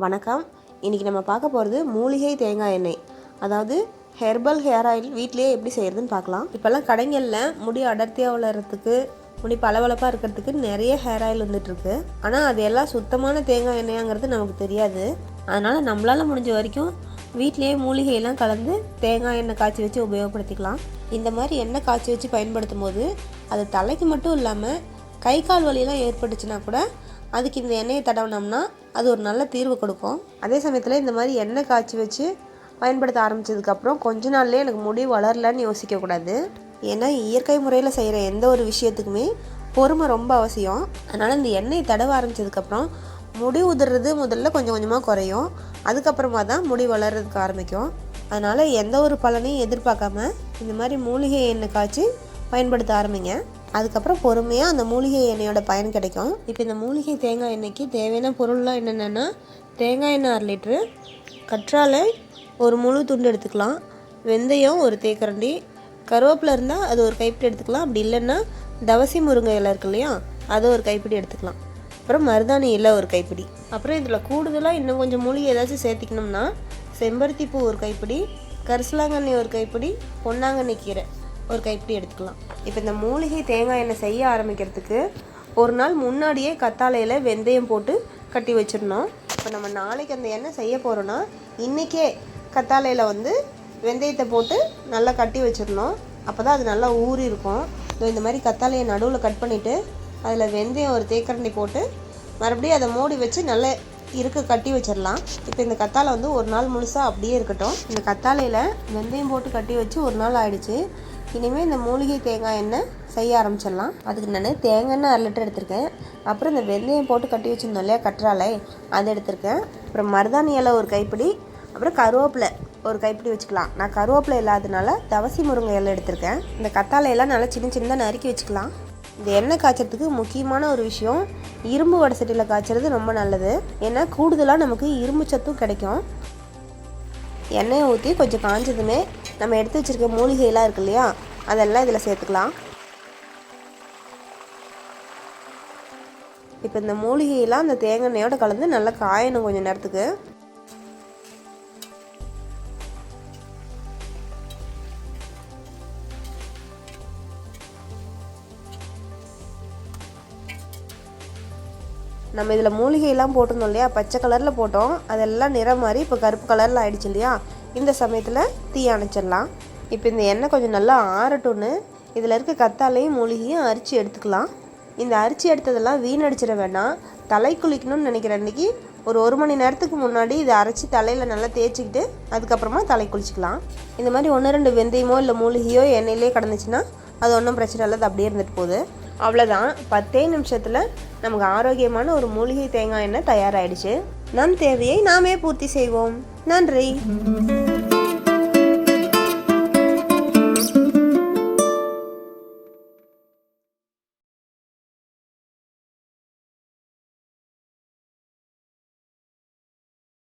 வணக்கம். இன்றைக்கி நம்ம பார்க்க போகிறது மூலிகை தேங்காய் எண்ணெய், அதாவது ஹெர்பல் ஹேர் ஆயில் வீட்டிலேயே எப்படி செய்கிறதுன்னு பார்க்கலாம். இப்போல்லாம் கடைகளில் முடி அடர்த்தியாக வளர்கிறதுக்கு, முடி பளபளப்பாக இருக்கிறதுக்கு நிறைய ஹேர் ஆயில் வந்துட்டுருக்கு. ஆனால் அது எல்லாம் சுத்தமான தேங்காய் எண்ணெயாங்கிறது நமக்கு தெரியாது. அதனால் நம்மளால் முடிஞ்ச வரைக்கும் வீட்டிலேயே மூலிகையெல்லாம் கலந்து தேங்காய் எண்ணெய் காய்ச்சி வச்சு உபயோகப்படுத்திக்கலாம். இந்த மாதிரி எண்ணெய் காய்ச்சி வச்சு பயன்படுத்தும் போது அது தலைக்கு மட்டும் இல்லாமல் கை கால் வலியெல்லாம் ஏற்பட்டுச்சுன்னா கூட அதுக்கு இந்த எண்ணெயை தடவினோம்னா அது ஒரு நல்ல தீர்வு கொடுக்கும். அதே சமயத்தில் இந்த மாதிரி எண்ணெய் காய்ச்சி வச்சு பயன்படுத்த ஆரம்பித்ததுக்கப்புறம் கொஞ்ச நாள்லேயே எனக்கு முடி வளரலன்னு யோசிக்கக்கூடாது. ஏன்னா இயற்கை முறையில் செய்கிற எந்த ஒரு விஷயத்துக்குமே பொறுமை ரொம்ப அவசியம். அதனால் இந்த எண்ணெயை தடவ ஆரம்பித்ததுக்கப்புறம் முடி உதிர்றது முதல்ல கொஞ்சம் கொஞ்சமாக குறையும். அதுக்கப்புறமா தான் முடி வளர்கிறதுக்கு ஆரம்பிக்கும். அதனால் எந்த ஒரு பலனையும் எதிர்பார்க்காம இந்த மாதிரி மூலிகை எண்ணெய் காய்ச்சி பயன்படுத்த ஆரம்பிங்க. அதுக்கப்புறம் பொறுமையாக அந்த மூலிகை எண்ணெயோட பயன் கிடைக்கும். இப்போ இந்த மூலிகை தேங்காய் எண்ணெய்க்கு தேவையான பொருள்லாம் என்னென்னா, தேங்காய் எண்ணெய் 1/2 லிட்ரு, கற்றாழை ஒரு முழு துண்டு எடுத்துக்கலாம், வெந்தயம் ஒரு தேக்கரண்டி, கருவேப்பிலை இருந்தால் அது ஒரு கைப்பிடி எடுத்துக்கலாம். அப்படி இல்லைன்னா தவசி முருங்கை இலை இருக்கு இல்லையா, அதை ஒரு கைப்பிடி எடுத்துக்கலாம். அப்புறம் மருதாணி இலை ஒரு கைப்பிடி. அப்புறம் இதில் கூடுதலாக இன்னும் கொஞ்சம் மூலிகை ஏதாச்சும் சேர்த்திக்கணும்னா செம்பருத்தி பூ ஒரு கைப்பிடி, கரிசலாங்கண்ணி ஒரு கைப்பிடி, பொன்னாங்கண்ணி கீரை ஒரு கைப்பிடி எடுத்துக்கலாம். இப்போ இந்த மூலிகை தேங்காய் எண்ணெய் செய்ய ஆரம்பிக்கிறதுக்கு ஒரு நாள் முன்னாடியே கத்தாழையில் வெந்தயம் போட்டு கட்டி வச்சிடணும். இப்போ நம்ம நாளைக்கு அந்த எண்ணெய் செய்ய போகிறோன்னா இன்றைக்கே கத்தாழையில் வெந்தயத்தை போட்டு நல்லா கட்டி வச்சிடணும். அப்போ தான் அது நல்லா ஊறி இருக்கும். இந்த மாதிரி கத்தாழையை நடுவில் கட் பண்ணிவிட்டு அதில் வெந்தயம் ஒரு தேக்கரண்டி போட்டு மறுபடியும் அதை மூடி வச்சு நல்லா கட்டி வச்சிடலாம். இப்போ இந்த கத்தாழை ஒரு நாள் முழுசாக அப்படியே இருக்கட்டும். இந்த கத்தாழையில் வெந்தயம் போட்டு கட்டி வச்சு ஒரு நாள் ஆயிடுச்சு. இனிமேல் இந்த மூலிகை தேங்காய் எண்ணெய் செய்ய ஆரம்பிச்சிடலாம். அதுக்கு நான் தேங்காய் எண்ணெய் 1/2 லிட்டர் எடுத்திருக்கேன். அப்புறம் இந்த வெந்தயம் போட்டு கட்டி வச்சுருந்தோம் இல்லையா கற்றாழை, அதை எடுத்திருக்கேன். அப்புறம் மருதாணி இலை ஒரு கைப்பிடி, அப்புறம் கருவேப்பிலை ஒரு கைப்பிடி வச்சுக்கலாம். நான் கருவேப்பிலை இல்லாததுனால தவசி முருங்கை இலை எடுத்திருக்கேன். இந்த கத்தாழையெல்லாம் நல்லா சின்ன சின்னதாக நறுக்கி வச்சுக்கலாம். இந்த எண்ணெய் காய்ச்சறதுக்கு முக்கியமான ஒரு விஷயம், இரும்பு வடை சட்டியில் காய்ச்சறது ரொம்ப நல்லது. ஏன்னா கூடுதலாக நமக்கு இரும்பு சத்தும் கிடைக்கும். எண்ணெயை ஊற்றி கொஞ்சம் காஞ்சதுமே நம்ம எடுத்து வச்சுருக்க மூலிகையெல்லாம் இருக்கு இல்லையா, அதெல்லாம் இதில் சேர்த்துக்கலாம். இப்போ இந்த மூலிகையெல்லாம் அந்த தேங்காய் எண்ணெயோடு கலந்து நல்லா காயணும் கொஞ்சம் நேரத்துக்கு. நம்ம இதில் மூலிகையெல்லாம் போட்டிருந்தோம் இல்லையா, பச்சை கலரில் போட்டோம், அதெல்லாம் நிறம் மாதிரி இப்போ கருப்பு கலரில் ஆகிடுச்சு இல்லையா. இந்த சமயத்தில் தீ அணைச்சிடலாம். இப்போ இந்த எண்ணெய் கொஞ்சம் நல்லா ஆறட்டும்னு இதில் இருக்க கத்தாழையும் மூலிகையும் அரிச்சு எடுத்துக்கலாம். இந்த அரிச்சு எடுத்ததெல்லாம் வீணடிச்சிட வேண்டாம். தலை குளிக்கணும்னு நினைக்கிற அன்றைக்கி ஒரு 1 மணி நேரத்துக்கு முன்னாடி இதை அரைச்சி தலையில் நல்லா தேய்ச்சிக்கிட்டு அதுக்கப்புறமா தலை குளிச்சிக்கலாம். இந்த மாதிரி 1-2 வெந்தயமோ இல்லை மூலிகையோ எண்ணெயிலே கிடந்துச்சுன்னா அது ஒன்றும் பிரச்சனை இல்லை, அது அப்படியே இருந்துட்டு போகுது. அவ்வளோதான், 10 நிமிஷத்தில் நமக்கு ஆரோக்கியமான ஒரு மூலிகை தேங்காய் எண்ணெய் தயாராகிடுச்சு. நம் தேவையை நாமே பூர்த்தி செய்வோம். நன்றி.